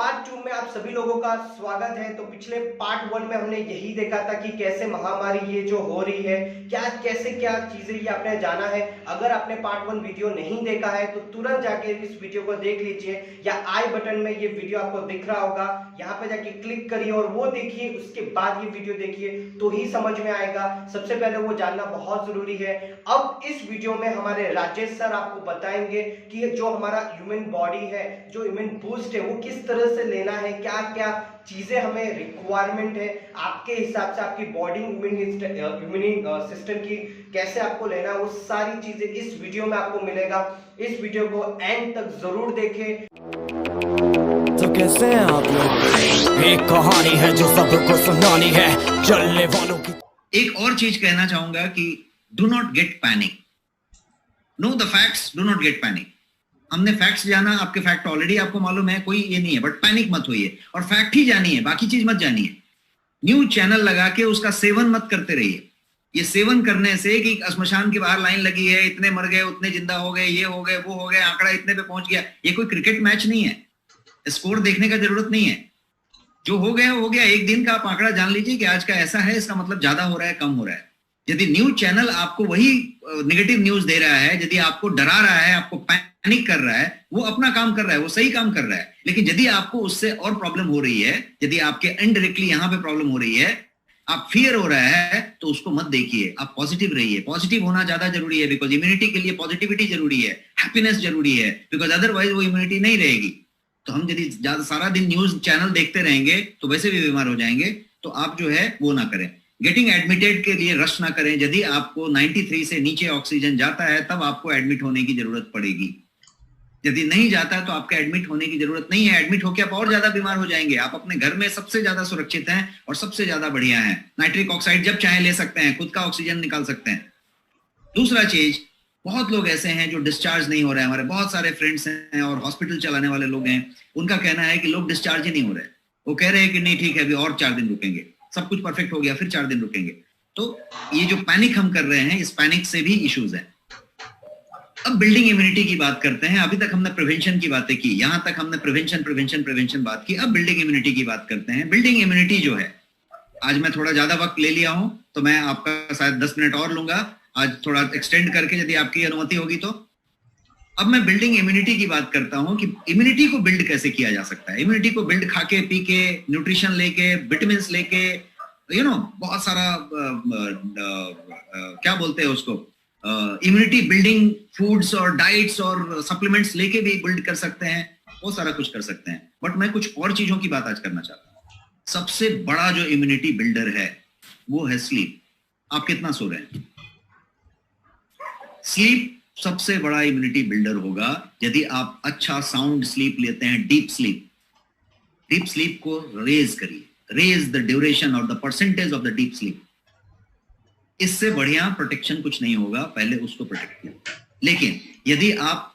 Part 2 में आप सभी लोगों का स्वागत है। तो पिछले पार्ट 1 में हमने यही देखा था कि कैसे महामारी ये जो हो रही है, क्या चीजें ये आपने जाना है। अगर आपने पार्ट 1 वीडियो नहीं देखा है तो तुरंत जाके इस वीडियो को देख लीजिए, या आई बटन में ये वीडियो आपको दिख रहा होगा, यहाँ पे जाके क्लिक करिए और वो देखिए, उसके बाद ये वीडियो देखिए तो ही समझ में आएगा। सबसे पहले वो जानना बहुत जरूरी है। अब इस वीडियो में हमारे राजेश सर आपको बताएंगे कि जो हमारा ह्यूमन बॉडी है, जो इम्यून बूस्ट है, वो किस तरह से लेना है, क्या क्या चीजें हमें रिक्वायरमेंट है आपके हिसाब से, आपकी बॉडी इम्यून सिस्टम की कैसे आपको लेना है, वो सारी चीजें इस वीडियो में आपको मिलेगा। इस वीडियो को एंड तक जरूर देखें। तो कैसे हैं आप लोग? एक कहानी है जो सबको सुनानी है, चलने वालों की। एक और चीज कहना चाहूंगा कि do not get panic, know the facts, do not get panic. हमने फैक्ट्स जाना, आपके फैक्ट ऑलरेडी आपको मालूम है, कोई ये नहीं है, बट पैनिक मत होइए और फैक्ट ही जानिए, बाकी चीज मत जानिए। न्यूज चैनल लगा के उसका सेवन मत करते रहिए। ये सेवन करने से कि श्मशान के बाहर लाइन लगी है, इतने मर गए, उतने जिंदा हो गए, ये हो गए, वो हो गए, आंकड़ा इतने पे पहुंच गया, ये कोई क्रिकेट मैच नहीं है। स्कोर देखने का जरूरत नहीं है, जो हो गया हो गया। एक दिन का आप आंकड़ा जान लीजिए कि आज का ऐसा है, इसका मतलब ज्यादा हो रहा है, कम हो रहा है। यदि न्यूज चैनल आपको वही नेगेटिव न्यूज दे रहा है, यदि आपको डरा रहा है, आपको पैनिक कर रहा है, वो अपना काम कर रहा है, वो सही काम कर रहा है। लेकिन यदि आपको उससे और प्रॉब्लम हो रही है, यदि आपके इनडायरेक्टली यहाँ पे प्रॉब्लम हो रही है, आप फियर हो रहा है, तो उसको मत देखिए, आप पॉजिटिव रहिए। पॉजिटिव होना ज्यादा जरूरी है, बिकॉज इम्यूनिटी के लिए पॉजिटिविटी जरूरी है, हैप्पीनेस जरूरी है, बिकॉज अदरवाइज वो इम्यूनिटी नहीं रहेगी। तो हम यदि ज्यादा सारा दिन न्यूज चैनल देखते रहेंगे तो वैसे भी बीमार हो जाएंगे। तो आप जो है वो ना करें। गेटिंग एडमिटेड के लिए रश ना करें। यदि आपको 93 से नीचे ऑक्सीजन जाता है तब आपको एडमिट होने की जरूरत पड़ेगी। यदि नहीं जाता है तो आपके एडमिट होने की जरूरत नहीं है। एडमिट होकर आप और ज्यादा बीमार हो जाएंगे। आप अपने घर में सबसे ज्यादा सुरक्षित हैं और सबसे ज्यादा बढ़िया हैं। नाइट्रिक ऑक्साइड जब चाहे ले सकते हैं, खुद का ऑक्सीजन निकाल सकते हैं। दूसरा चीज, बहुत लोग ऐसे हैं जो डिस्चार्ज नहीं हो रहे हैं। हमारे बहुत सारे फ्रेंड्स हैं और हॉस्पिटल चलाने वाले लोग हैं, उनका कहना है कि लोग डिस्चार्ज ही नहीं हो रहे। वो कह रहे हैं कि नहीं ठीक है, अभी और 4 दिन रुकेंगे, सब कुछ परफेक्ट हो गया, फिर 4 दिन रुकेंगे। तो ये जो पैनिक हम कर रहे हैं, इस पैनिक से भी इश्यूज हैं। अब बिल्डिंग इम्यूनिटी की बात करते हैं। अभी तक हमने प्रिवेंशन की बातें की, यहां तक हमने प्रिवेंशन बात की। अब बिल्डिंग इम्यूनिटी की बात करते हैं। बिल्डिंग इम्यूनिटी जो है, आज मैं थोड़ा ज्यादा वक्त ले लिया हूं, तो मैं आपका शायद 10 मिनट और लूंगा आज, थोड़ा एक्सटेंड करके, यदि आपकी अनुमति होगी तो। अब मैं बिल्डिंग इम्यूनिटी की बात करता हूं कि इम्यूनिटी को बिल्ड कैसे किया जा सकता है। इम्यूनिटी को बिल्ड खाके पी के, न्यूट्रिशन लेके, विटामिन लेके, बहुत सारा क्या बोलते हैं उसको, इम्यूनिटी बिल्डिंग फूड्स और डाइट्स और सप्लीमेंट्स लेके भी बिल्ड कर सकते हैं। बहुत सारा कुछ कर सकते हैं, बट मैं कुछ और चीजों की बात आज करना चाहता हूं। सबसे बड़ा जो इम्यूनिटी बिल्डर है वो है स्लीप। आप कितना सो रहे हैं? स्लीप सबसे बड़ा इम्यूनिटी बिल्डर होगा। यदि आप अच्छा साउंड स्लीप लेते हैं, डीप स्लीप को रेज करिए, रेज द ड्यूरेशन और the percentage of the deep sleep. इससे बढ़िया प्रोटेक्शन कुछ नहीं होगा, पहले उसको प्रोटेक्ट किया। लेकिन यदि आप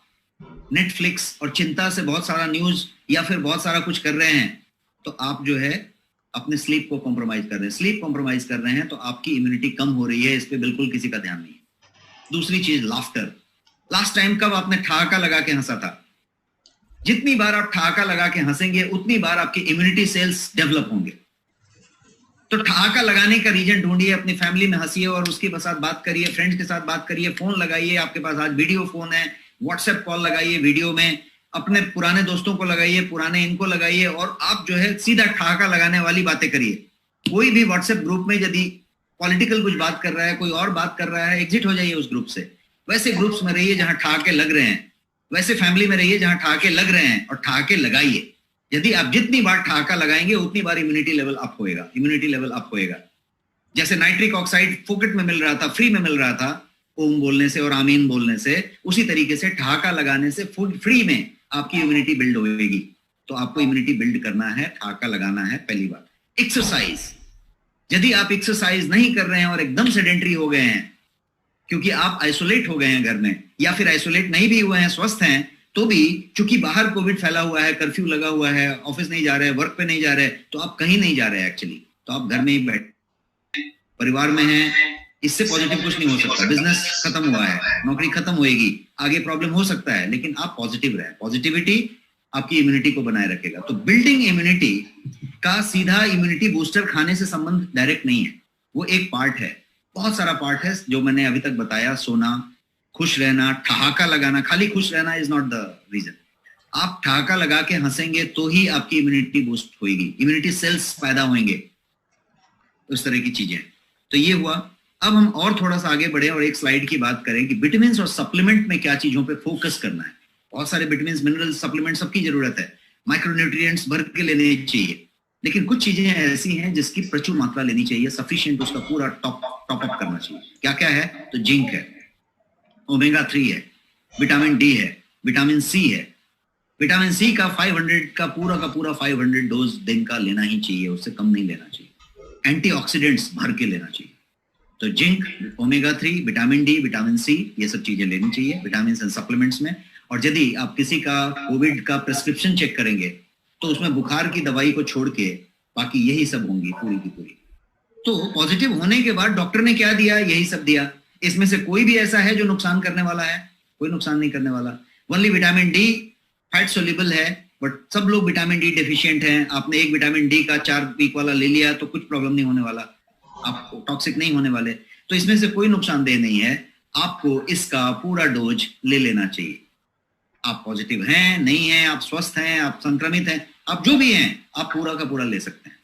नेटफ्लिक्स और चिंता से बहुत सारा न्यूज या फिर बहुत सारा कुछ कर रहे हैं, तो आप जो है अपने स्लीप को कॉम्प्रोमाइज कर रहे हैं। स्लीप कॉम्प्रोमाइज कर रहे हैं तो आपकी इम्यूनिटी कम हो रही है, इस पे बिल्कुल किसी का ध्यान नहीं है। दूसरी चीज, लाफ्टर। लास्ट टाइम कब आपने ठहाका लगा के हंसा था? जितनी बार आप ठहाका लगा के हंसेंगे उतनी बार आपकी इम्यूनिटी सेल्स डेवलप होंगे। तो ठहाका लगाने का रीजन ढूंढिए, अपनी फैमिली में हंसिए और उसके साथ बात करिए, फ्रेंड्स के साथ बात करिए, फोन लगाइए, आपके पास आज वीडियो फोन है, व्हाट्सएप कॉल लगाइए वीडियो में, अपने पुराने दोस्तों को लगाइए, पुराने इनको लगाइए, और आप जो है सीधा ठहाका लगाने वाली बातें करिए। कोई भी व्हाट्सएप ग्रुप में यदि पॉलिटिकल कुछ बात कर रहा है, कोई और बात कर रहा है, एग्जिट हो जाइए उस ग्रुप से। वैसे ग्रुप्स में रहिए जहां ठहाके लग रहे हैं, वैसे फैमिली में रहिए जहां ठहाके लग रहे हैं और ठहाके लगाइए। यदि आप जितनी बार ठहाका लगाएंगे उतनी बार इम्यूनिटी लेवल अप होएगा। जैसे नाइट्रिक ऑक्साइड फोकट में मिल रहा था, फ्री में मिल रहा था, ओम बोलने से और आमीन बोलने से, उसी तरीके से ठहाका लगाने से फ्री में आपकी इम्यूनिटी बिल्ड होगी। तो आपको इम्यूनिटी बिल्ड करना है, ठहाका लगाना है। पहली बात, एक्सरसाइज। यदि आप एक्सरसाइज नहीं कर रहे हैं और एकदम सेडेंटरी हो गए हैं क्योंकि आप आइसोलेट हो गए हैं घर में, या फिर आइसोलेट नहीं भी हुए हैं, स्वस्थ हैं, तो भी चूंकि बाहर कोविड फैला हुआ है, कर्फ्यू लगा हुआ है, ऑफिस नहीं जा रहे, वर्क पे नहीं जा रहे, तो आप कहीं नहीं जा रहे एक्चुअली, तो आप घर में ही बैठे परिवार में हैं। इससे पॉजिटिव कुछ नहीं हो सकता। बिजनेस खत्म हुआ है, नौकरी खत्म होएगी, आगे प्रॉब्लम हो सकता है, लेकिन आप पॉजिटिव रहे। पॉजिटिविटी आपकी इम्यूनिटी को बनाए रखेगा। तो बिल्डिंग इम्यूनिटी का सीधा इम्यूनिटी बूस्टर खाने से संबंध डायरेक्ट नहीं है, वो एक पार्ट है, बहुत सारा पार्ट है जो मैंने अभी तक बताया। सोना, खुश रहना, ठहाका लगाना। खाली खुश रहना इज नॉट द रीजन। आप ठहाका लगा के हंसेंगे तो ही आपकी इम्यूनिटी बूस्ट होगी, इम्यूनिटी सेल्स पैदा होंगे, उस तरह की चीजें। तो ये हुआ। अब हम और थोड़ा सा आगे बढ़े और एक स्लाइड की बात करें कि विटामिन और सप्लीमेंट में क्या चीजों पे फोकस करना है। बहुत सारे विटामिन, मिनरल, सप्लीमेंट सबकी जरूरत है, माइक्रोन्यूट्रिएंट्स भर के लेने चाहिए, लेकिन कुछ चीजें ऐसी हैं जिसकी प्रचुर मात्रा लेनी चाहिए, सफिशिएंट उसका पूरा टॉप अप करना चाहिए। क्या क्या है? तो जिंक है, ओमेगा 3 है, विटामिन डी है, विटामिन सी है। विटामिन सी का 500 का पूरा 500 डोज दिन का लेना ही चाहिए, उससे कम नहीं लेना चाहिए। एंटीऑक्सीडेंट्स भर के लेना चाहिए। तो zinc, omega 3, vitamin D, vitamin C, ये सब चीजें लेनी चाहिए विटामिन एंड सप्लीमेंट्स में। और यदि आप किसी का कोविड का प्रिस्क्रिप्शन चेक करेंगे तो उसमें बुखार की दवाई को छोड़ के बाकी यही सब होंगी पूरी की पूरी। तो पॉजिटिव होने के बाद डॉक्टर ने क्या दिया? यही सब दिया। इसमें से कोई भी ऐसा है जो नुकसान करने वाला है? कोई नुकसान नहीं करने वाला। Only vitamin D fat soluble है, बट सब लोग विटामिन डी डेफिशिएंट हैं। आपने एक विटामिन डी का 4 वीक वाला ले लिया तो कुछ प्रॉब्लम नहीं होने वाला, आप टॉक्सिक नहीं होने वाले। तो इसमें से कोई नुकसानदेह नहीं है, आपको इसका पूरा डोज ले लेना चाहिए। आप पॉजिटिव हैं, नहीं हैं, आप स्वस्थ हैं, आप संक्रमित हैं, आप जो भी हैं, आप पूरा का पूरा ले सकते हैं।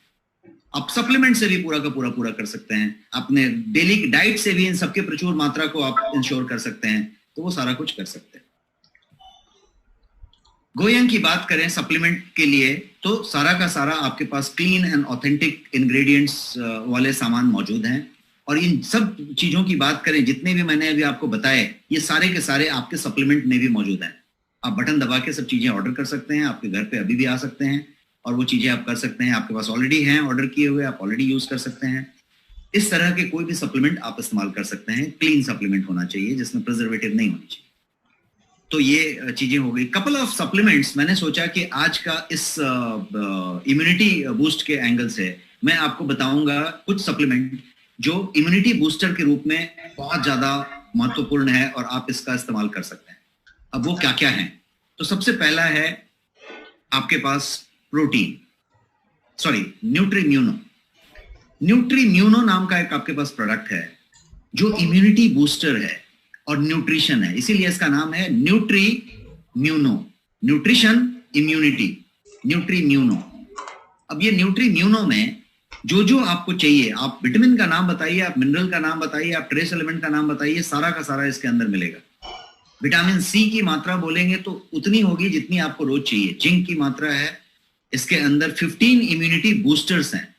आप सप्लीमेंट से भी पूरा का पूरा कर सकते हैं, अपने डेली डाइट से भी इन सबके प्रचुर मात्रा को आप इंश्योर कर सकते हैं, तो वो सारा कुछ कर सकते हैं। गोयंग की बात करें सप्लीमेंट के लिए, तो सारा का सारा आपके पास क्लीन एंड ऑथेंटिक इंग्रेडिएंट्स वाले सामान मौजूद हैं। और इन सब चीजों की बात करें, जितने भी मैंने अभी आपको बताए, ये सारे के सारे आपके सप्लीमेंट में भी मौजूद हैं। आप बटन दबा के सब चीजें ऑर्डर कर सकते हैं, आपके घर पे अभी भी आ सकते हैं और वो चीजें आप कर सकते हैं। आपके पास ऑलरेडी हैं ऑर्डर किए हुए, आप ऑलरेडी यूज कर सकते हैं। इस तरह के कोई भी सप्लीमेंट आप इस्तेमाल कर सकते हैं। क्लीन सप्लीमेंट होना चाहिए जिसमें प्रिजर्वेटिव नहीं होनी चाहिए। तो ये चीजें हो गई। कपल ऑफ सप्लीमेंट्स मैंने सोचा कि आज का इस इम्यूनिटी बूस्ट के एंगल से मैं आपको बताऊंगा कुछ सप्लीमेंट जो इम्यूनिटी बूस्टर के रूप में बहुत ज्यादा महत्वपूर्ण है और आप इसका इस्तेमाल कर सकते हैं। अब वो क्या क्या है? तो सबसे पहला है आपके पास न्यूट्रीम्यूनो। न्यूट्रीम्यूनो नाम का एक आपके पास प्रोडक्ट है जो इम्यूनिटी बूस्टर है और न्यूट्रिशन है, इसीलिए इसका नाम है न्यूट्रीम्यूनो। Nutrition, immunity, न्यूट्रीम्यूनो। अब ये न्यूट्रीम्यूनो में जो आपको चाहिए, आप विटामिन का नाम बताइए, आप मिनरल का नाम बताइए, आप ट्रेस एलिमेंट का नाम बताइए, सारा का सारा इसके अंदर मिलेगा। विटामिन सी की मात्रा बोलेंगे तो उतनी होगी जितनी आपको रोज चाहिए। जिंक की मात्रा है इसके अंदर, 15 इम्यूनिटी बूस्टर्स हैं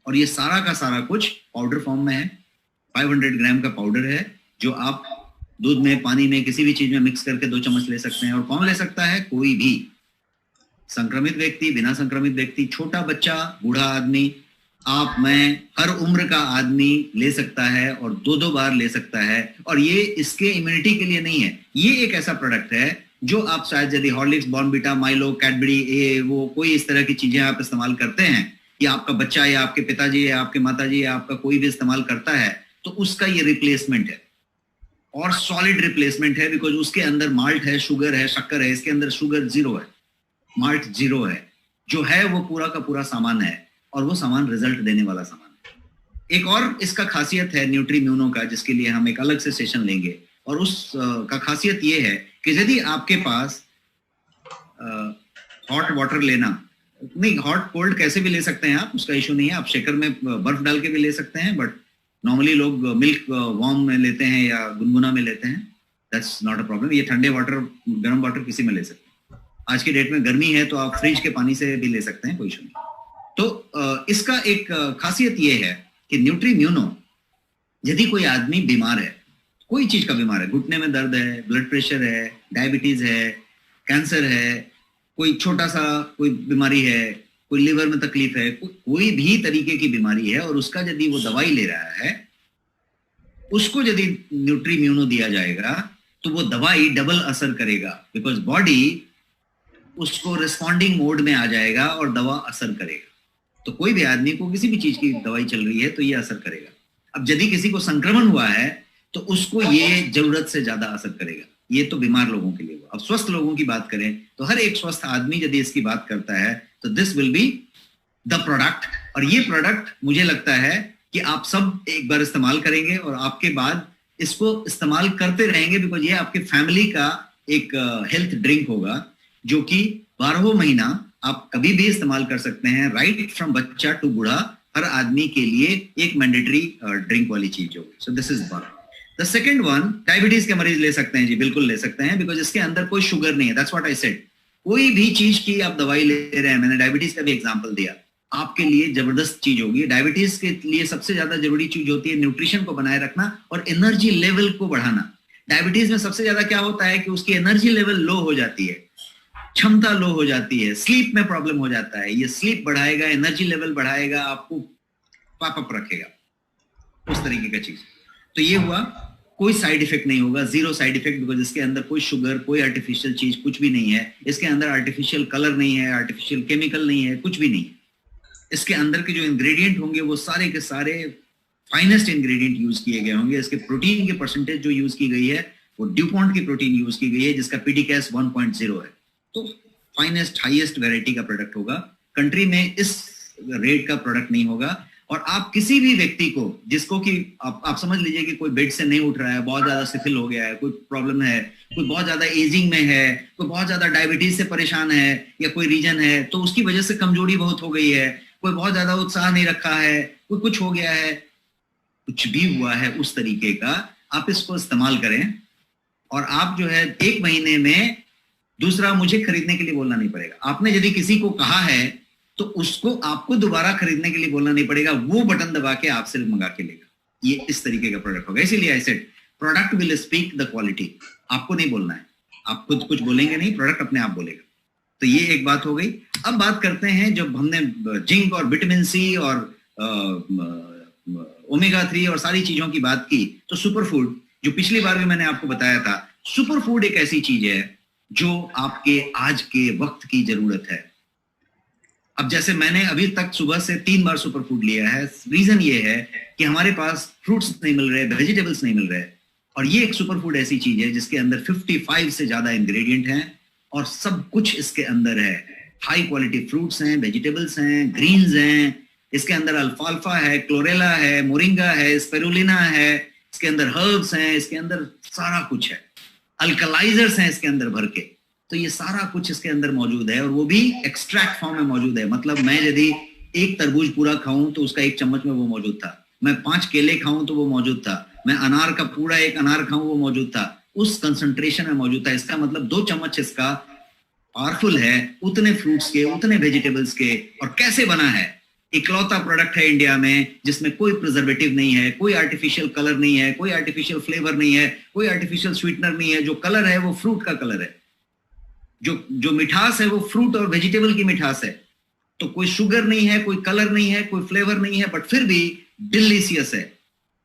और ये सारा का सारा कुछ पाउडर फॉर्म में है। 500 ग्राम का पाउडर है जो आप दूध में, पानी में, किसी भी चीज में मिक्स करके 2 चम्मच ले सकते हैं। और कौन ले सकता है? कोई भी संक्रमित व्यक्ति, बिना संक्रमित व्यक्ति, छोटा बच्चा, बूढ़ा आदमी, आप, मैं, हर उम्र का आदमी ले सकता है और 2-2 बार ले सकता है। और ये इसके इम्यूनिटी के लिए नहीं है, ये एक ऐसा प्रोडक्ट है जो आप शायद यदि हॉर्लिक्स, बॉर्नविटा, माइलो, कैडबरी, वो कोई इस तरह की चीजें आप इस्तेमाल करते हैं, या आपका बच्चा या आपके पिताजी या आपके माताजी या आपका कोई भी इस्तेमाल करता है, तो उसका ये रिप्लेसमेंट है और सॉलिड रिप्लेसमेंट है। बिकॉज उसके अंदर माल्ट है, शुगर है, शक्कर है, इसके अंदर शुगर 0 है, माल्ट 0 है। जो है वो पूरा का पूरा सामान है और वो सामान रिजल्ट देने वाला सामान है। एक और इसका खासियत है न्यूट्रीम्यूनो का, जिसके लिए हम एक अलग से सेशन लेंगे। और उस का खासियत ये है कि यदि आपके पास हॉट वाटर लेना, नहीं, हॉट कोल्ड कैसे भी ले सकते हैं आप, उसका इशू नहीं है। आप शेकर में बर्फ डाल के भी ले सकते हैं, बट नॉर्मली लोग मिल्क वार्म में लेते हैं या गुनगुना में लेते हैं, दैट्स नॉट अ प्रॉब्लम। ये ठंडे वाटर, गर्म वाटर किसी में ले सकते हैं। आज की डेट में गर्मी है तो आप फ्रिज के पानी से भी ले सकते हैं, कोई इशू नहीं। तो इसका एक खासियत ये है कि न्यूट्रीम्यूनो, यदि कोई आदमी बीमार है, कोई चीज का बीमार है, घुटने में दर्द है, ब्लड प्रेशर है, डायबिटीज है, कैंसर है, कोई छोटा सा कोई बीमारी है, कोई लिवर में तकलीफ है, कोई भी तरीके की बीमारी है और उसका यदि वो दवाई ले रहा है, उसको यदि न्यूट्रीम्यूनो दिया जाएगा तो वो दवाई डबल असर करेगा। बिकॉज बॉडी उसको रिस्पॉन्डिंग मोड में आ जाएगा और दवा असर करेगा। तो कोई भी आदमी को किसी भी चीज की दवाई चल रही है तो ये असर करेगा। अब यदि किसी को संक्रमण हुआ है तो उसको ये जरूरत से ज्यादा असर करेगा। ये तो बीमार लोगों के लिए हुआ। अब स्वस्थ लोगों की बात करें तो हर एक स्वस्थ आदमी यदि इसकी बात करता है तो this will be the product. और ये प्रोडक्ट मुझे लगता है कि आप सब एक बार इस्तेमाल करेंगे और आपके बाद इसको इस्तेमाल करते रहेंगे, बिकॉज ये आपके फैमिली का एक हेल्थ ड्रिंक होगा जो कि 12 महीना आप कभी भी इस्तेमाल कर सकते हैं, राइट फ्रॉम बच्चा टू बूढ़ा, हर आदमी के लिए एक मैंडेटरी ड्रिंक वाली चीज होगी। So this is one. The second one, diabetes के मरीज ले सकते हैं जी, बिल्कुल ले सकते हैं, बिकॉज इसके अंदर कोई शुगर नहीं है। That's what I said. कोई भी चीज की आप दवाई ले रहे हैं, मैंने डायबिटीज का भी एग्जांपल दिया, आपके लिए जबरदस्त चीज होगी। डायबिटीज के लिए सबसे ज्यादा जरूरी चीज होती है न्यूट्रिशन को बनाए रखना और एनर्जी लेवल को बढ़ाना। डायबिटीज में सबसे ज्यादा क्या होता है कि उसकी एनर्जी लेवल लो हो जाती है, क्षमता लो हो जाती है, स्लीप में प्रॉब्लम हो जाता है। ये स्लीप बढ़ाएगा, एनर्जी लेवल बढ़ाएगा, आपको पाप रखेगा, उस तरीके का चीज। तो ये हुआ, कोई साइड इफेक्ट नहीं होगा, जीरो साइड इफेक्ट, बिकॉज इसके अंदर कोई शुगर, कोई आर्टिफिशियल चीज कुछ भी नहीं है। इसके अंदर आर्टिफिशियल कलर नहीं है, आर्टिफिशियल केमिकल नहीं है, कुछ भी नहीं है। इसके अंदर के जो इंग्रेडिएंट होंगे वो सारे के सारे फाइनेस्ट इंग्रेडिएंट यूज किए गए होंगे। इसके प्रोटीन की परसेंटेज जो यूज की गई है वो ड्यूपॉन्ट की प्रोटीन यूज की गई है, जिसका पीडीकेएस 1.0 है। तो फाइनेस्ट हाईएस्ट वैरायटी का प्रोडक्ट होगा। कंट्री में इस रेट का प्रोडक्ट नहीं होगा। और आप किसी भी व्यक्ति को, जिसको कि आप समझ लीजिए कि कोई बेड से नहीं उठ रहा है, बहुत ज्यादा सिफिल हो गया है, कोई प्रॉब्लम है, कोई बहुत ज्यादा एजिंग में है, कोई बहुत ज्यादा डायबिटीज से परेशान है, या कोई रीजन है तो उसकी वजह से कमजोरी बहुत हो गई है, कोई बहुत ज्यादा उत्साह नहीं रखा है, कोई कुछ हो गया है, कुछ भी हुआ है उस तरीके का, आप इसको इस्तेमाल करें। और आप जो है 1 महीने में, दूसरा मुझे खरीदने के लिए बोलना नहीं पड़ेगा। आपने यदि किसी को कहा है तो उसको आपको दोबारा खरीदने के लिए बोलना नहीं पड़ेगा, वो बटन दबा के आपसे मंगा के लेगा। ये इस तरीके का प्रोडक्ट होगा। इसीलिए I said product will speak the quality. आपको नहीं बोलना है, आप खुद कुछ बोलेंगे नहीं, प्रोडक्ट अपने आप बोलेगा। तो ये एक बात हो गई। अब बात करते हैं, जब हमने जिंक और विटामिन सी और ओमेगा 3 और सारी चीजों की बात की, तो सुपर फूड, जो पिछली बार भी मैंने आपको बताया था, सुपर फूड एक ऐसी चीज है जो आपके आज के वक्त की जरूरत है। अब जैसे मैंने अभी तक सुबह से 3 बार सुपर फूड लिया है। रीजन ये है कि हमारे पास फ्रूट्स नहीं मिल रहे, वेजिटेबल्स नहीं मिल रहे, और ये एक सुपर फूड ऐसी चीज है जिसके अंदर 55 से ज्यादा इंग्रेडिएंट हैं और सब कुछ इसके अंदर है। हाई क्वालिटी फ्रूट्स हैं, वेजिटेबल्स हैं, ग्रीन्स हैं, इसके अंदर अल्फाल्फा है, क्लोरेला है, मोरिंगा है, स्पिरुलिना है, इसके अंदर हर्ब्स हैं, इसके अंदर सारा कुछ है, अल्कलाइजर्स हैं इसके अंदर भर के। तो ये सारा कुछ इसके अंदर मौजूद है, और वो भी एक्सट्रैक्ट फॉर्म में मौजूद है। मतलब मैं यदि 1 तरबूज पूरा खाऊं तो उसका 1 चम्मच में वो मौजूद था, मैं 5 केले खाऊं तो वो मौजूद था, मैं अनार का पूरा 1 अनार खाऊं वो मौजूद था, उस कंसंट्रेशन में मौजूद था। इसका मतलब 2 चम्मच इसका पावरफुल है, उतने फ्रूट्स के, उतने वेजिटेबल्स के। और कैसे बना है? इकलौता प्रोडक्ट है इंडिया में जिसमें कोई प्रिजर्वेटिव नहीं है, कोई आर्टिफिशियल कलर नहीं है, कोई आर्टिफिशियल फ्लेवर नहीं है, कोई आर्टिफिशियल स्वीटनर नहीं है। जो कलर है वो फ्रूट का कलर है, जो मिठास है वो फ्रूट और वेजिटेबल की मिठास है। तो कोई शुगर नहीं है, कोई कलर नहीं है, कोई फ्लेवर नहीं है, बट फिर भी डिलीशियस है।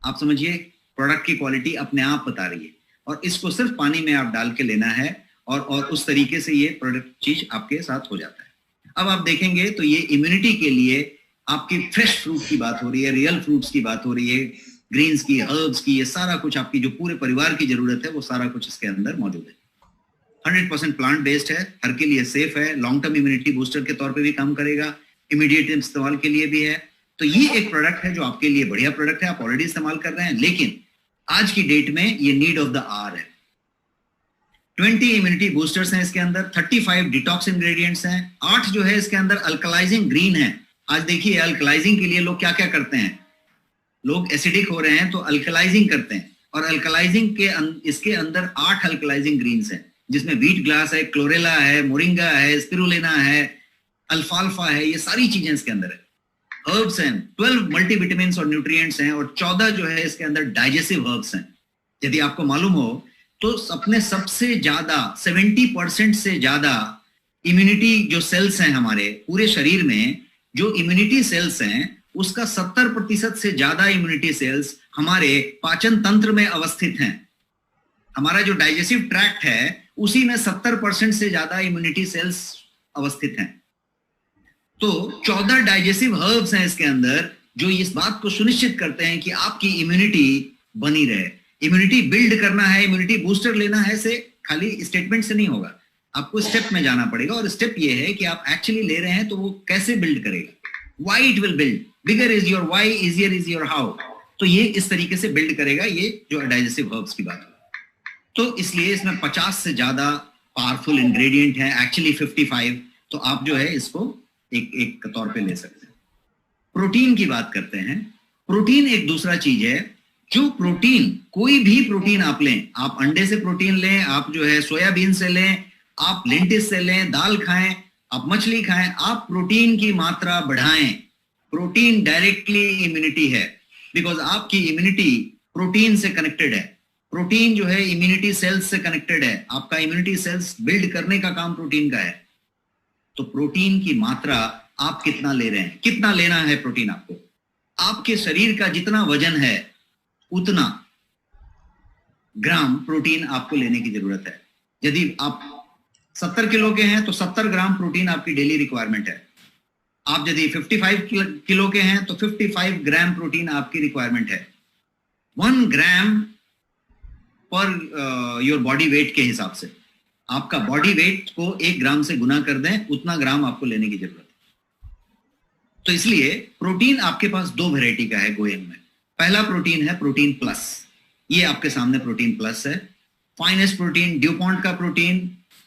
आप समझिए, प्रोडक्ट की क्वालिटी अपने आप बता रही है। और इसको सिर्फ पानी में आप डाल के लेना है, और उस तरीके से ये प्रोडक्ट चीज आपके साथ हो जाता है। अब आप देखेंगे तो ये इम्यूनिटी के लिए आपकी फ्रेश फ्रूट की बात हो रही है, रियल फ्रूट्स की बात हो रही है, ग्रीन्स की, हर्ब्स की, ये सारा कुछ आपकी जो पूरे परिवार की जरूरत है वो सारा कुछ इसके अंदर मौजूद है। 100% प्लांट बेस्ड है, हर के लिए सेफ है, लॉन्ग टर्म इम्यूनिटी बूस्टर के तौर पे भी काम करेगा, इमीडिएट इस्तेमाल के लिए भी है। तो ये एक प्रोडक्ट है जो आपके लिए बढ़िया प्रोडक्ट है, आप ऑलरेडी इस्तेमाल कर रहे हैं, लेकिन आज की डेट में ये नीड ऑफ द आवर है। 20 इम्यूनिटी बूस्टर्स हैं इसके अंदर, 35 डिटॉक्स इंग्रेडिएंट्स हैं, 8 जो है इसके अंदर अल्कलाइजिंग ग्रीन है। आज देखिए अल्कलाइजिंग के लिए लोग क्या क्या करते हैं, लोग एसिडिक हो रहे हैं तो अल्कलाइजिंग करते हैं, और अल्कलाइजिंग के इसके अंदर 8 अल्कलाइजिंग ग्रीन्स हैं, जिसमें व्हीट ग्लास है, क्लोरेला है, मोरिंगा है, स्पिरुलिना है, अल्फाल्फा है, ये सारी चीजें इसके अंदर है। हर्ब्स हैं, 12 मल्टीविटामिन्स और न्यूट्रिएंट्स हैं, और 14 जो है इसके अंदर डाइजेस्टिव हर्ब्स हैं। यदि आपको मालूम हो तो अपने सबसे ज्यादा 70% से ज्यादा इम्यूनिटी जो सेल्स हैं हमारे पूरे शरीर में, जो इम्यूनिटी सेल्स हैं उसका 70% से ज्यादा इम्यूनिटी सेल्स हमारे पाचन तंत्र में अवस्थित हैं। हमारा जो डाइजेस्टिव ट्रैक्ट है उसी में 70% से ज्यादा इम्यूनिटी सेल्स अवस्थित हैं। तो 14 डाइजेस्टिव हर्ब्स हैं इसके अंदर, जो इस बात को सुनिश्चित करते हैं कि आपकी इम्यूनिटी बनी रहे। इम्यूनिटी बिल्ड करना है, इम्यूनिटी बूस्टर लेना है से खाली स्टेटमेंट से नहीं होगा, आपको स्टेप में जाना पड़ेगा। और स्टेप ये है कि आप एक्चुअली ले रहे हैं तो वो कैसे बिल्ड करेगा, why it will build, bigger is your why, easier is your how. तो ये इस तरीके से बिल्ड करेगा, ये जो डाइजेस्टिव हर्ब्स की बात है। तो इसलिए इसमें 50 से ज्यादा पावरफुल इंग्रेडिएंट है, एक्चुअली 55। तो आप जो है इसको एक तौर पे ले सकते हैं। प्रोटीन की बात करते हैं। प्रोटीन एक दूसरा चीज है, जो प्रोटीन, कोई भी प्रोटीन आप लें, आप अंडे से प्रोटीन लें, आप जो है सोयाबीन से लें, आप लेंटिस से लें, दाल खाएं, आप मछली खाएं, आप प्रोटीन की मात्रा बढ़ाएं। प्रोटीन डायरेक्टली इम्यूनिटी है, बिकॉज आपकी इम्यूनिटी प्रोटीन से कनेक्टेड है। प्रोटीन जो है इम्यूनिटी सेल्स से कनेक्टेड है, आपका इम्यूनिटी सेल्स बिल्ड करने का काम प्रोटीन का है। तो प्रोटीन की मात्रा आप कितना ले रहे हैं, कितना लेना है प्रोटीन आपको, आपके शरीर का जितना वजन है उतना ग्राम प्रोटीन आपको लेने की जरूरत है। यदि आप 70 किलो के हैं तो 70 ग्राम प्रोटीन आपकी डेली रिक्वायरमेंट है। आप यदि 55 किलो के हैं तो 55 ग्राम प्रोटीन आपकी रिक्वायरमेंट है। 1 ग्राम पर योर बॉडी वेट के हिसाब से, आपका बॉडी वेट को 1 ग्राम से गुना कर दें, उतना ग्राम आपको लेने की जरूरत है। तो इसलिए प्रोटीन आपके पास 2 वैरायटी का है गोयंग में। पहला प्रोटीन है प्रोटीन प्लस, ये आपके सामने प्रोटीन प्लस है। फाइनेस्ट प्रोटीन, ड्यूपॉन्ट का प्रोटीन,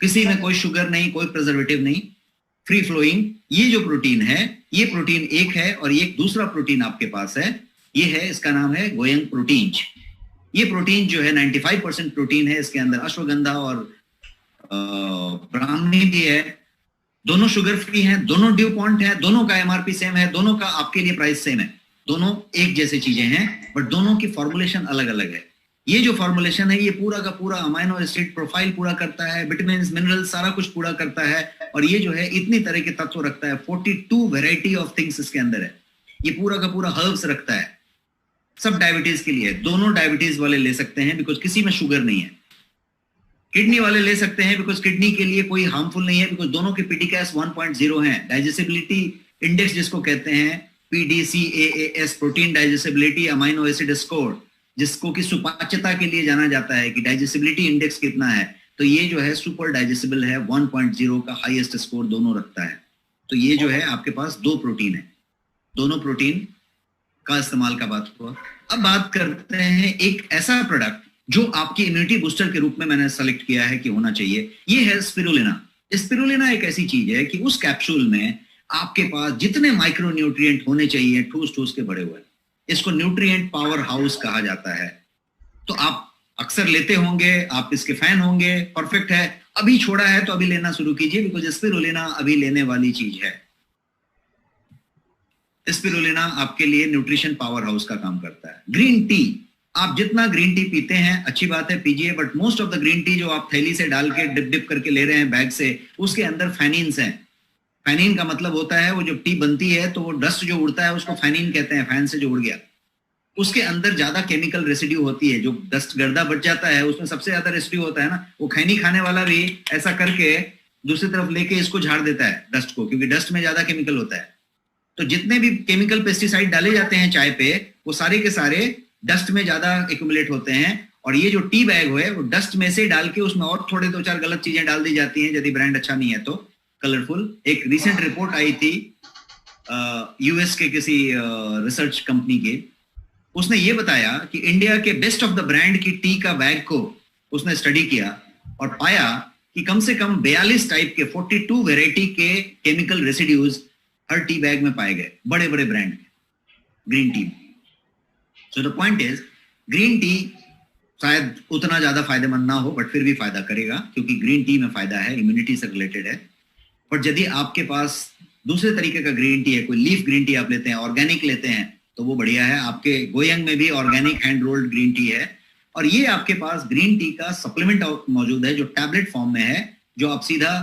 किसी में कोई शुगर नहीं, कोई प्रिजर्वेटिव नहीं, फ्री फ्लोइंग। ये जो प्रोटीन है, ये प्रोटीन एक है। और ये एक दूसरा प्रोटीन आपके पास है, ये है, इसका नाम है गोयंग प्रोटीन। ये प्रोटीन जो है 95% प्रोटीन है, इसके अंदर अश्वगंधा और ब्राह्मी भी है। दोनों शुगर फ्री हैं, दोनों ड्यूपॉन्ट है, दोनों का एमआरपी सेम है, दोनों का आपके लिए प्राइस सेम है, दोनों एक जैसे चीजें हैं, बट दोनों की फॉर्मुलेशन अलग अलग है। ये जो फॉर्मुलेशन है, ये पूरा का पूरा अमाइनो एसिड प्रोफाइल पूरा करता है, विटामिन मिनरल सारा कुछ पूरा करता है। और ये जो है इतनी तरह के तत्व रखता है, 42 वेराइटी ऑफ थिंग्स इसके अंदर है। ये पूरा का पूरा हर्ब्स रखता है। सब डायबिटीज के लिए, दोनों डायबिटीज वाले ले सकते हैं बिकॉज किसी में शुगर नहीं है। किडनी वाले ले सकते हैं बिकॉज किडनी के लिए कोई हार्मफुल नहीं है, बिकॉज दोनों के पीटीकेएस 1.0 है। डाइजेसिबिलिटी इंडेक्स जिसको कहते हैं PDCAAS, protein digestibility amino acid score, जिसको कि सुपाच्यता के लिए जाना जाता है कि डाइजेसिबिलिटी इंडेक्स कितना है। तो ये जो है सुपर डाइजेसिबल है, 1.0 का हाईएस्ट स्कोर दोनों रखता है। तो ये जो है आपके पास 2 प्रोटीन है, दोनों प्रोटीन का इस्तेमाल का बात हुआ। अब बात करते हैं एक ऐसा प्रोडक्ट जो आपकी इम्यूनिटी बूस्टर के रूप में मैंने सेलेक्ट किया है कि होना चाहिए, ये है स्पिरुलिना। स्पिरुलिना एक ऐसी चीज है कि उस कैप्सूल में आपके पास जितने माइक्रो न्यूट्रिएंट होने चाहिए ठूस ठूस के भरे हुए, इसको न्यूट्रिएंट पावर हाउस कहा जाता है। तो आप अक्सर लेते होंगे, आप इसके फैन होंगे, परफेक्ट है। अभी छोड़ा है तो अभी लेना शुरू कीजिए, बिकॉज स्पिरुलिना अभी लेने वाली चीज है। स्पिरुलिना आपके लिए न्यूट्रिशन पावर हाउस का काम करता है। ग्रीन टी, आप जितना ग्रीन टी पीते हैं अच्छी बात है, पीजिए, but most of the green tea जो आप थैली से डाल के डिप डिप करके ले रहे हैं बैग से, उसके अंदर फैनिन्स हैं। फैनिन का मतलब होता है वो जब टी बनती है तो वो डस्ट जो उड़ता है उसको फैनिन कहते हैं, फैन से जो उड़ गया। उसके अंदर ज्यादा केमिकल रेसिड्यू होती है, जो डस्ट गर्दा बच जाता है उसमें सबसे ज्यादा रेसिड्यू होता है ना। वो खैनी खाने वाला भी ऐसा करके दूसरी तरफ लेके इसको झाड़ देता है डस्ट को, क्योंकि डस्ट में ज्यादा केमिकल होता है। तो जितने भी केमिकल पेस्टिसाइड डाले जाते हैं चाय पे, वो सारे के सारे डस्ट में ज्यादा एक्यूमुलेट होते हैं। और ये जो टी बैग है वो डस्ट में से डाल के उसमें और थोड़े 2-4 गलत चीजें डाल दी जाती हैं, यदि ब्रांड अच्छा नहीं है तो। कलरफुल एक रिसेंट रिपोर्ट आई थी यूएस के किसी रिसर्च कंपनी के, उसने ये बताया कि इंडिया के बेस्ट ऑफ द ब्रांड की टी का बैग को उसने स्टडी किया और पाया कि कम से कम 42 टाइप के 42 वेराइटी के केमिकल रेसिड्यूज हर टी बैग में पाए गए, बड़े बड़े brand green tea. So the point is, green tea शायद उतना ज्यादा फायदेमंद ना हो, बट फिर भी फायदा करेगा, क्योंकि ग्रीन टी में फायदा है, इम्यूनिटी से रिलेटेड है। बट यदि आपके पास दूसरे तरीके का ग्रीन टी है, कोई लीफ ग्रीन टी आप लेते हैं, ऑर्गेनिक लेते हैं, तो वो बढ़िया है। आपके गोयंग में भी organic hand rolled green tea है। और ये आपके पास ग्रीन टी का सप्लीमेंट मौजूद है जो टैबलेट फॉर्म में है, जो आप सीधा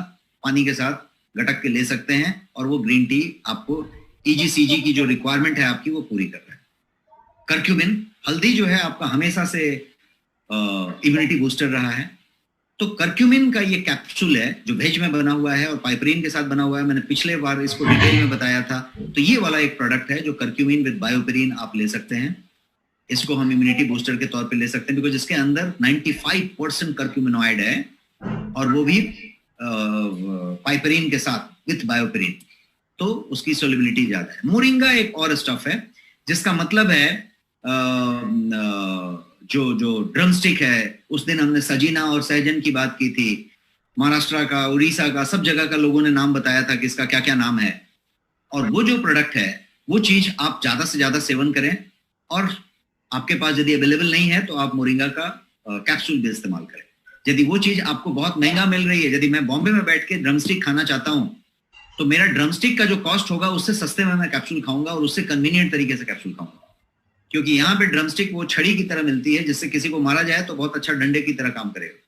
पानी के साथ गटक के ले सकते हैं, और वो ग्रीन टी आपको EGCG की जो रिक्वायरमेंट है आपकी वो पूरी कर रहा है। कर्क्यूमिन, हल्दी जो है आपका हमेशा से इम्यूनिटी बूस्टर रहा है। तो कर्क्यूमिन का ये कैप्सूल है जो वेज में बना हुआ है और पाइपरीन के साथ बना हुआ है। मैंने पिछले बार इसको डिटेल में बताया था। तो ये वाला एक प्रोडक्ट है जो कर्क्यूमिन विद बायोपेरिन आप ले सकते हैं। इसको हम इम्यूनिटी बूस्टर के तौर पे ले सकते हैं, बिकॉज इसके अंदर 95% कर्क्यूमिनॉइड है और वो भी पाइपरीन के साथ विथ बायोपेरिन, तो उसकी सोलिबिलिटी ज्यादा है। मोरिंगा एक और स्टफ है जिसका मतलब है जो ड्रमस्टिक है, उस दिन हमने सजीना और सहजन की बात की थी, महाराष्ट्र का, उड़ीसा का, सब जगह का लोगों ने नाम बताया था कि इसका क्या क्या नाम है। और वो जो प्रोडक्ट है वो चीज आप ज्यादा से ज्यादा सेवन करें, और आपके पास यदि अवेलेबल नहीं है तो आप मोरिंगा का कैप्सूल भी इस्तेमाल करें। यदि वो चीज आपको बहुत महंगा मिल रही है, यदि मैं बॉम्बे में बैठ के ड्रमस्टिक खाना चाहता हूं तो मेरा ड्रमस्टिक का जो कॉस्ट होगा उससे सस्ते में मैं कैप्सूल खाऊंगा और उससे कन्वीनियंट तरीके से कैप्सूल खाऊंगा, क्योंकि यहाँ पे ड्रमस्टिक वो छड़ी की तरह मिलती है जिससे किसी को मारा जाए तो बहुत अच्छा डंडे की तरह काम करेगा,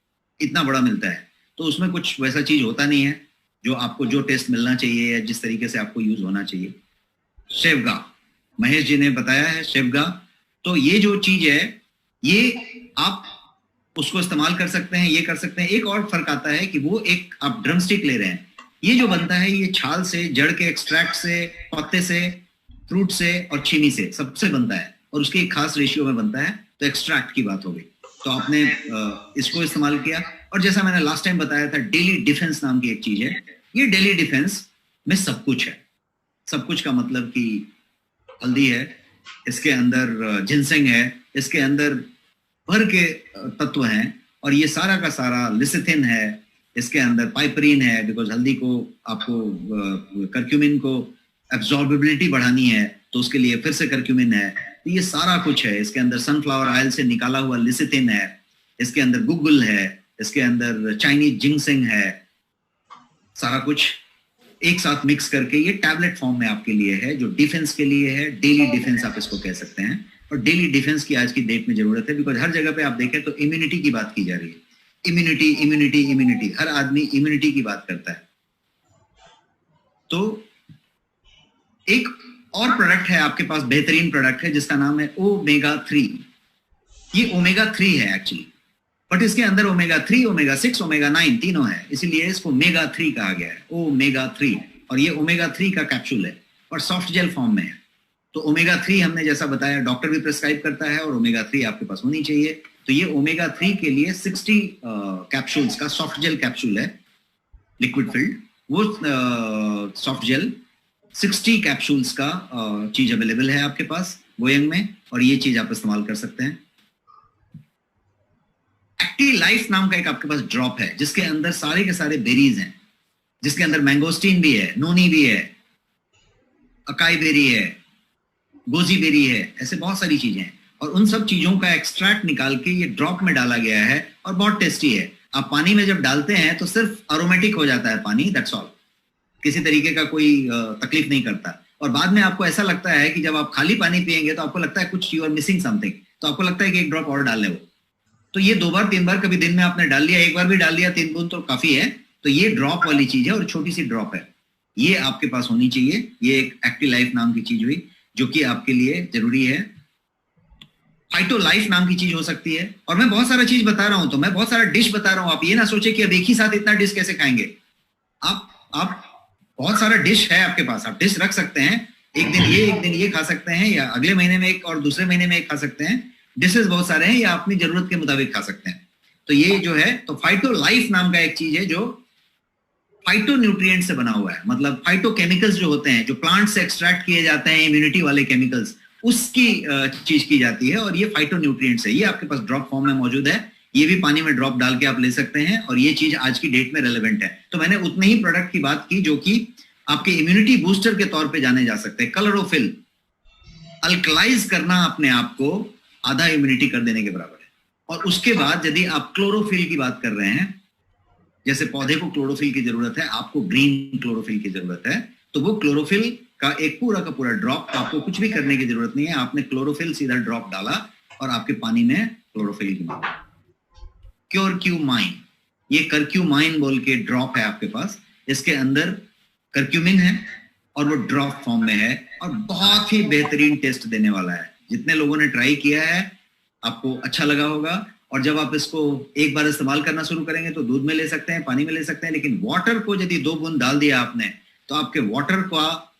इतना बड़ा मिलता है। तो उसमें कुछ वैसा चीज होता नहीं है जो आपको जो टेस्ट मिलना चाहिए या जिस तरीके से आपको यूज होना चाहिए। शेवगा, महेश जी ने बताया है शेवगा, तो ये जो चीज है ये आप उसको इस्तेमाल कर सकते हैं, ये कर सकते हैं। एक और फर्क आता है कि वो एक आप ड्रमस्टिक ले रहे हैं, ये जो बनता है ये छाल से, जड़ के एक्सट्रैक्ट से, पत्ते से, फ्रूट से और चीनी से, सबसे बनता है और उसके एक खास रेशियो में बनता है। तो एक्सट्रैक्ट की बात हो गई, तो आपने इसको इस्तेमाल किया। और जैसा मैंने लास्ट टाइम बताया था, डेली डिफेंस नाम की एक चीज है। ये डेली डिफेंस में सब कुछ है। सब कुछ का मतलब कि हल्दी है, इसके अंदर जिनसेंग है, इसके अंदर भर के तत्व हैं, और ये सारा का सारा लिसिथिन है, इसके अंदर पाइपरीन है, बिकॉज हल्दी को आपको करक्यूमिन को एब्जॉर्बिबिलिटी बढ़ानी है तो उसके लिए फिर से करक्यूमिन है। तो ये सारा कुछ है। इसके अंदर सनफ्लावर ऑयल से निकाला हुआ लिसिथिन है, इसके अंदर गुगुल है, इसके अंदर चाइनीज जिंगसेंग है, सारा कुछ एक साथ मिक्स करके ये टैबलेट फॉर्म में आपके लिए है, जो डिफेंस के लिए है। डेली डिफेंस आप इसको कह सकते हैं। और डेली डिफेंस की आज की डेट में जरूरत है, बिकॉज हर जगह पे आप देखें तो इम्यूनिटी की बात की जा रही है। इम्यूनिटी इम्यूनिटी इम्यूनिटी, हर आदमी इम्यूनिटी की बात करता है। तो एक और प्रोडक्ट है आपके पास, बेहतरीन प्रोडक्ट है जिसका नाम है ओमेगा 3। ये ओमेगा 3 है एक्चुअली, बट इसके अंदर ओमेगा 3, ओमेगा 6, ओमेगा 9 तीनों है, इसीलिए इसको मेगा 3 कहा गया है, ओमेगा 3। और ये ओमेगा 3 का कैप्सूल है और सॉफ्ट जेल फॉर्म में है। तो ओमेगा 3 हमने जैसा बताया डॉक्टर भी प्रेस्क्राइब करता है, और ओमेगा 3 आपके पास होनी चाहिए। तो ये ओमेगा 3 के लिए 60 कैप्सूल्स का सॉफ्ट जेल कैप्सूल है, लिक्विड फिल्ड। वो सॉफ्ट जेल 60 कैप्सूल्स का चीज अवेलेबल है आपके पास गोयंग में, और ये चीज आप इस्तेमाल कर सकते हैं। एक्टिव लाइफ नाम का एक आपके पास ड्रॉप है जिसके अंदर सारे के सारे बेरीज हैं, जिसके अंदर मैंगोस्टीन भी है, नोनी भी है, अकाई बेरी है, गोजी बेरी है, ऐसे बहुत सारी चीजें हैं। और उन सब चीजों का एक्सट्रैक्ट निकाल के ये ड्रॉप में डाला गया है और बहुत टेस्टी है। आप पानी में जब डालते हैं तो सिर्फ अरोमेटिक हो जाता है पानी, दैट्स ऑल, किसी तरीके का कोई तकलीफ नहीं करता। और बाद में आपको ऐसा लगता है कि जब आप खाली पानी पिएंगे तो आपको लगता है कुछ यू आर मिसिंग समथिंग, तो आपको लगता है कि एक ड्रॉप और डाल ले। वो तो ये 2 बार 3 बार कभी दिन में आपने डाल लिया, 1 बार भी डाल लिया, 3 बूंद तो काफी है। तो ये ड्रॉप वाली चीज है और छोटी सी ड्रॉप है, ये आपके पास होनी चाहिए। ये एक एक्टिव लाइफ नाम की चीज हुई जो कि आपके लिए जरूरी है। फाइटो लाइफ नाम की चीज हो सकती है। और मैं बहुत सारा चीज बता रहा हूं, तो मैं बहुत सारा डिश बता रहा हूं, आप ये ना सोचे कि अब एक ही साथ इतना डिश कैसे खाएंगे। आप बहुत सारा डिश है आपके पास, आप डिश रख सकते हैं, एक दिन ये खा सकते हैं, या अगले महीने में एक और दूसरे महीने में एक खा सकते हैं। डिशेस बहुत सारे हैं, या अपनी जरूरत के मुताबिक खा सकते हैं। तो ये जो है, तो फाइटो लाइफ नाम का एक चीज है जो फाइटो न्यूट्रिएंट से बना हुआ है, मतलब फाइटो केमिकल्स जो होते हैं, जो प्लांट से एक्सट्रैक्ट किए जाते हैं, इम्यूनिटी वाले केमिकल्स, उसकी चीज की जाती है। और ये फाइटो न्यूट्रिएंट्स है, ये आपके पास ड्रॉप फॉर्म में मौजूद है। ये भी पानी में ड्रॉप डाल के आप ले सकते हैं, और ये चीज आज की डेट में रेलेवेंट है। तो मैंने उतने ही प्रोडक्ट की बात की जो कि आपके इम्यूनिटी बूस्टर के तौर पे जाने जा सकते हैं। क्लोरोफिल, अल्कलाइज करना अपने आप को आधा इम्यूनिटी कर देने के बराबर है। और उसके बाद यदि आप क्लोरोफिल की बात कर रहे हैं, जैसे पौधे को क्लोरोफिल की जरूरत है, आपको ग्रीन क्लोरोफिल की जरूरत है, तो वो क्लोरोफिल का एक पूरा का पूरा ड्रॉप, आपको कुछ भी करने की जरूरत नहीं है। आपने क्लोरोफिल सीधा ड्रॉप डाला और आपके पानी में क्लोरोफिल की मात्रा। क्योरक्यूमाइन, ये करक्यूमाइन बोल के ड्रॉप है आपके पास, इसके अंदर करक्यूमिन है और वो ड्रॉप फॉर्म में है, और बहुत ही बेहतरीन टेस्ट देने वाला है। जितने लोगों ने ट्राई किया है आपको अच्छा लगा होगा। और जब आप इसको एक बार इस्तेमाल करना शुरू करेंगे तो दूध में ले सकते हैं, पानी में ले सकते हैं, लेकिन वाटर को यदि 2 बूंद डाल दिया आपने तो आपके वाटर का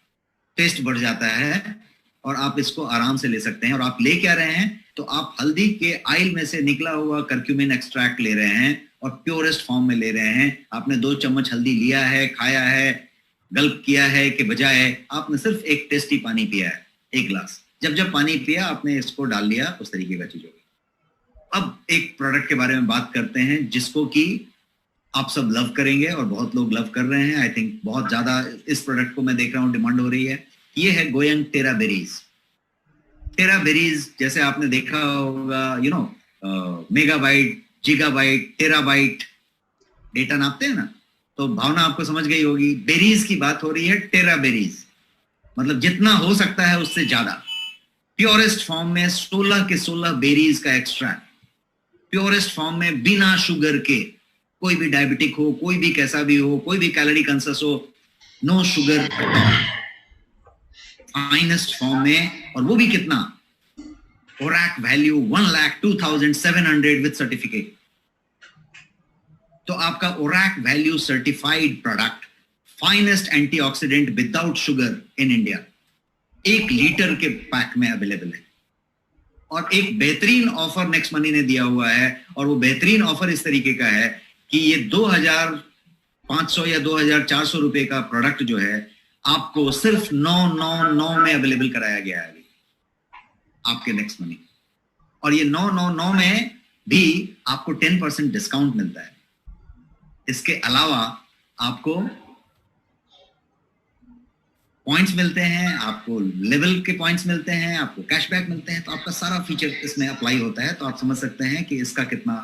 टेस्ट बढ़ जाता है और आप इसको आराम से ले सकते हैं। और आप ले क्या रहे हैं, तो आप हल्दी के आइल में से निकला हुआ करक्यूमिन एक्सट्रैक्ट ले रहे हैं, और प्योरेस्ट फॉर्म में ले रहे हैं। आपने 2 चम्मच हल्दी लिया है, खाया है, गल्प किया है कि बजाय आपने सिर्फ एक टेस्टी पानी पिया है, 1 गिलास। जब जब पानी पिया आपने इसको डाल लिया, उस तरीके का चीज होगी। अब एक प्रोडक्ट के बारे में बात करते हैं जिसको कि आप सब लव करेंगे और बहुत लोग लव कर रहे हैं। आई थिंक बहुत ज्यादा इस प्रोडक्ट को मैं देख रहा हूँ डिमांड हो रही है। ये है गोयंग टेरा बेरीज। टेरा बेरीज जैसे आपने देखा होगा, मेगाबाइट, गीगाबाइट, टेराबाइट डेटा नापते हैं ना, तो भावना आपको समझ गई होगी। बेरीज की बात हो रही है, टेरा बेरीज मतलब जितना हो सकता है उससे ज्यादा। प्योरेस्ट फॉर्म में 16 के 16 बेरीज का एक्सट्रैक्ट, प्योरेस्ट फॉर्म में बिना शुगर के। कोई भी डायबिटिक हो, कोई भी कैसा भी हो, कोई भी कैलोरी कंसस हो, नो शुगर, फाइनेस्ट फॉर्म में। और वो भी कितना, ORAC वैल्यू 1,02,700 विद सर्टिफिकेट। तो आपका ORAC value certified product, finest antioxidant without sugar in India, 1 litre के पैक में अवेलेबल है। और एक बेहतरीन ऑफर नेक्स्ट मनी ने दिया हुआ है, और वो बेहतरीन ऑफर इस तरीके का है कि ये 2,500 या 2,400 रुपए का प्रोडक्ट जो है आपको सिर्फ 999 में अवेलेबल कराया गया है आपके नेक्स्ट मनी। और ये 999 में भी आपको 10% डिस्काउंट मिलता है। इसके अलावा आपको पॉइंट्स मिलते हैं, आपको लेवल के पॉइंट्स मिलते हैं, आपको कैशबैक मिलते हैं। तो आपका सारा फीचर इसमें अप्लाई होता है, तो आप समझ सकते हैं कि इसका कितना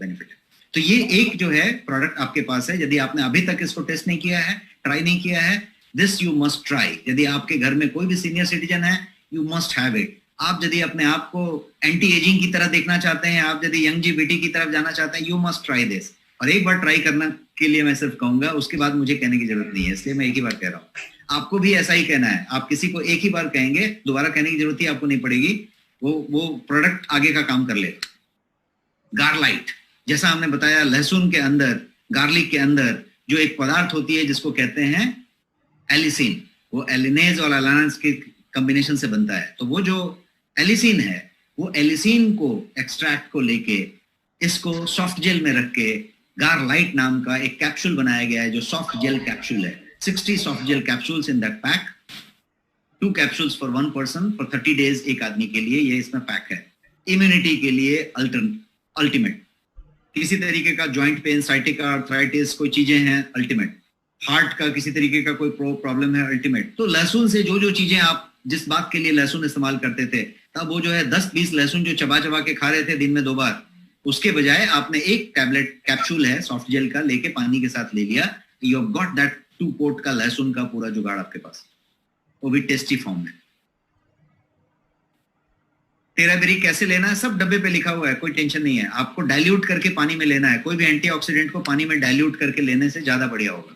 बेनिफिट है। तो ये एक जो है प्रोडक्ट आपके पास है। यदि आपने अभी तक इसको टेस्ट नहीं किया है, ट्राई नहीं किया है, दिस यू मस्ट ट्राई। यदि आपके घर में कोई भी सीनियर सिटीजन है, यू मस्ट हैव इट। आप यदि अपने आप को एंटी एजिंग की तरह देखना चाहते हैं, आप यदि यंग जीबीटी की तरफ जाना चाहते हैं, यू मस्ट ट्राई दिस। और एक बार ट्राई करने के लिए मैं सिर्फ कहूंगा, उसके बाद मुझे कहने की जरूरत नहीं है, इसलिए मैं एक ही बार कह रहा हूँ। आपको भी ऐसा ही कहना है। आप किसी को एक ही बार कहेंगे, दोबारा कहने की जरूरत ही आपको नहीं पड़ेगी। वो प्रोडक्ट आगे का काम कर लेगा। गार्लाइट, जैसा हमने बताया, लहसुन के अंदर, गार्लिक के अंदर जो एक पदार्थ होती है जिसको कहते हैं एलिसिन, वो एलिनेज और एलानास के कॉम्बिनेशन से बनता है। तो वो जो एलिसिन है, वो एलिसिन को एक्सट्रैक्ट को लेके इसको सॉफ्ट जेल में रख के गार्लाइट नाम का एक कैप्सूल बनाया गया है, जो सॉफ्ट जेल कैप्सूल है। 60 soft gel capsules in that pack, 2 capsules for 1 person for 30 days, एक आदमी के लिए ये इसमें पैक है। इम्यूनिटी के लिए अल्टीमेट। किसी तरीके का जॉइंट पेन, साइटिका, आर्थराइटिस, कोई चीजें हैं, अल्टीमेट। हार्ट का किसी तरीके का कोई प्रॉब्लम है, अल्टीमेट। तो लहसुन से जो जो चीजें आप जिस बात के लिए लहसुन इस्तेमाल करते थे, तब वो जो है 10-20 लहसुन जो चबा चबा के खा रहे थे दिन में 2 बार, उसके बजाय आपने एक टैबलेट कैप्सूल है सॉफ्ट जेल का लेके पानी के साथ ले लिया, you have got that 2 port का लहसुन का पूरा जुगाड़ आपके पास, वो भी टेस्टी फॉर्म में। टेराबेरी कैसे लेना है सब डब्बे पे लिखा हुआ है, कोई टेंशन नहीं है। आपको डाइल्यूट करके पानी में लेना है। कोई भी एंटीऑक्सीडेंट को पानी में डाइल्यूट करके लेने से ज्यादा बढ़िया होगा।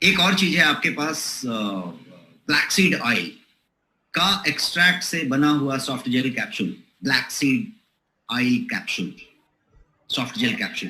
एक और चीज है आपके पास, फ्लैक्सीड ऑयल का एक्सट्रैक्ट से बना हुआ soft gel capsule, flaxseed oil capsule, soft gel capsule.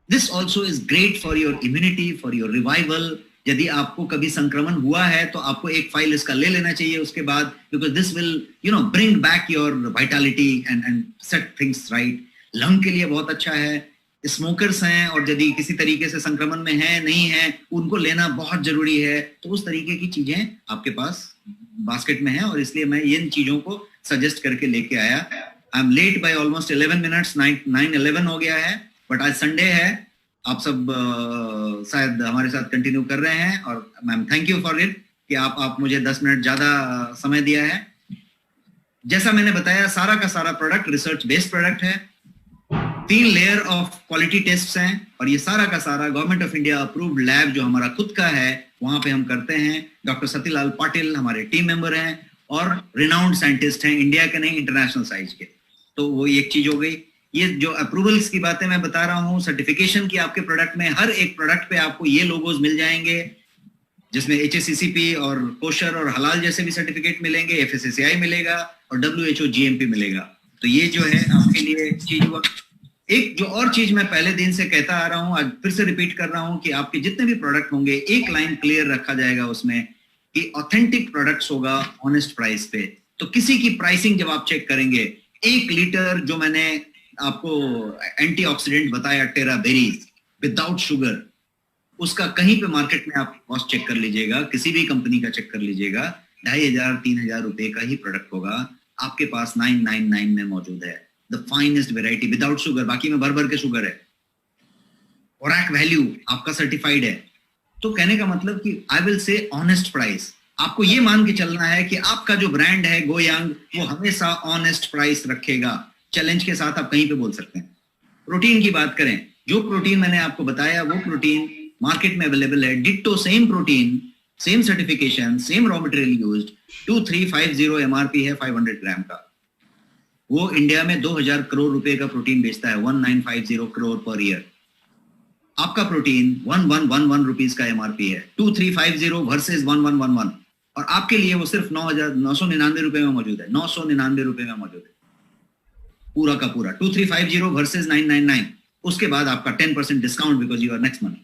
This also is great for your immunity, for your revival. यदि आपको कभी संक्रमण हुआ है तो आपको एक फाइल इसका ले लेना चाहिए उसके बाद, because this will bring back your Vitality and set things right. Lung के लिए बहुत अच्छा है। स्मोकर्स हैं और यदि किसी तरीके से संक्रमण में है, नहीं है, उनको लेना बहुत जरूरी है। तो उस तरीके की चीजें आपके पास बास्केट में है, और इसलिए मैं इन चीजों को सजेस्ट करके लेके आया। I am late by almost 11 minutes, 9:11 हो गया है, बट आज संडे है। आप सब शायद हमारे साथ कंटिन्यू कर रहे हैं, और ma'am thank you for it कि आप मुझे 10 मिनट ज्यादा समय दिया है। जैसा मैंने बताया, सारा का सारा प्रोडक्ट रिसर्च बेस्ड प्रोडक्ट है। 3 लेयर ऑफ क्वालिटी टेस्ट हैं, और ये सारा का सारा government of India approved lab जो हमारा खुद का है वहां पे हम करते हैं। डॉक्टर सतीलाल पाटिल हमारे टीम मेंबर हैं और रिनाउंड साइंटिस्ट हैं, इंडिया के नहीं इंटरनेशनल साइज के। तो वो एक चीज हो गई। ये जो अप्रूवल्स की बातें मैं बता रहा हूँ, सर्टिफिकेशन की आपके प्रोडक्ट में, हर एक प्रोडक्ट पे आपको ये लोगोज मिल जाएंगे, जिसमें HACCP और कोशर और हलाल जैसे भी सर्टिफिकेट मिलेंगे, FSSAI मिलेगा और WHO GMP मिलेगा। तो ये जो है आपके लिए चीज हुआ। एक जो और चीज मैं पहले दिन से कहता आ रहा हूं, आज फिर से रिपीट कर रहा हूं कि आपके जितने भी प्रोडक्ट होंगे, एक लाइन क्लियर रखा जाएगा उसमें कि ऑथेंटिक प्रोडक्ट्स होगा ऑनेस्ट प्राइस पे। तो किसी की प्राइसिंग जब आप चेक करेंगे, 1 लीटर जो मैंने आपको एंटीऑक्सीडेंट बताया टेरा बेरीज विदाउट शुगर, उसका कहीं पे मार्केट में आप कॉस्ट चेक कर लीजिएगा, किसी भी कंपनी का चेक कर लीजिएगा, 2,500-3,000 रुपए का ही प्रोडक्ट होगा, आपके पास 999 में मौजूद है, the finest variety without sugar, बाकी में भर भर के शुगर है, ओरैक वैल्यू आपका सर्टिफाइड है। तो कहने का मतलब कि I will say honest price, आपको ये मान के चलना है कि आपका जो ब्रांड है गोयांग वो हमेशा ऑनेस्ट प्राइस रखेगा। चैलेंज के साथ आप कहीं पे बोल सकते हैं। प्रोटीन की बात करें, जो प्रोटीन मैंने आपको बताया वो प्रोटीन मार्केट में अवेलेबल है, ditto same protein, same certification, same raw material used, 2350 MRP है 500 ग्राम का। वो इंडिया में 2000 करोड़ रुपए का प्रोटीन बेचता है, 1950 करोड़ पर ईयर। आपका प्रोटीन 1111 रुपीज का एमआरपी है, 2350 वर्सेस 1111, और आपके लिए वो सिर्फ 999 रुपए में मौजूद है, 999 रुपए में मौजूद है पूरा का पूरा, 2350 वर्सेस 999। उसके बाद आपका 10% discount because you are next month.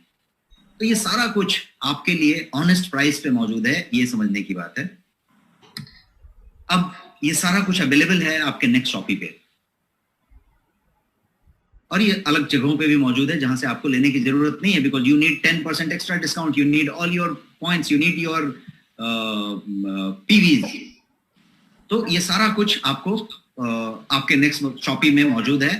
तो ये सारा कुछ आपके लिए ऑनेस्ट प्राइस पे मौजूद है, ये समझने की बात है। अब ये सारा कुछ अवेलेबल है आपके नेक्स्ट शॉपी पे, और ये अलग जगहों पे भी मौजूद है जहां से आपको लेने की जरूरत नहीं है, because you need 10% extra discount, you need all your points, you need your PVs. तो ये सारा कुछ आपको आपके नेक्स्ट शॉपी में मौजूद है।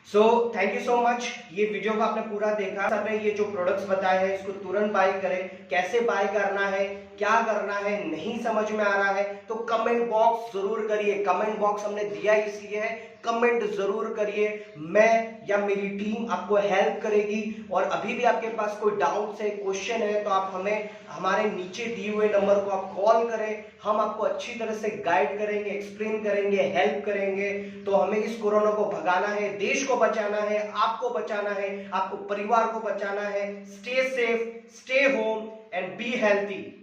So thank you so much. ये वीडियो को आपने पूरा देखा, आपने ये जो प्रोडक्ट्स बताए हैं इसको तुरंत बाय करें। कैसे बाय करना है, क्या करना है, नहीं समझ में आ रहा है तो कमेंट बॉक्स जरूर करिए। कमेंट बॉक्स हमने दिया इसलिए है, कमेंट जरूर करिए, मैं या मेरी टीम आपको हेल्प करेगी। और अभी भी आपके पास कोई डाउट्स है, क्वेश्चन है, तो आप हमें हमारे नीचे दिए हुए नंबर को आप कॉल करें, हम आपको अच्छी तरह से गाइड करेंगे, एक्सप्लेन करेंगे, हेल्प करेंगे। तो हमें इस कोरोना को भगाना है, देश को बचाना है, आपको बचाना है, आपको परिवार को बचाना है। Stay safe, stay home and be healthy.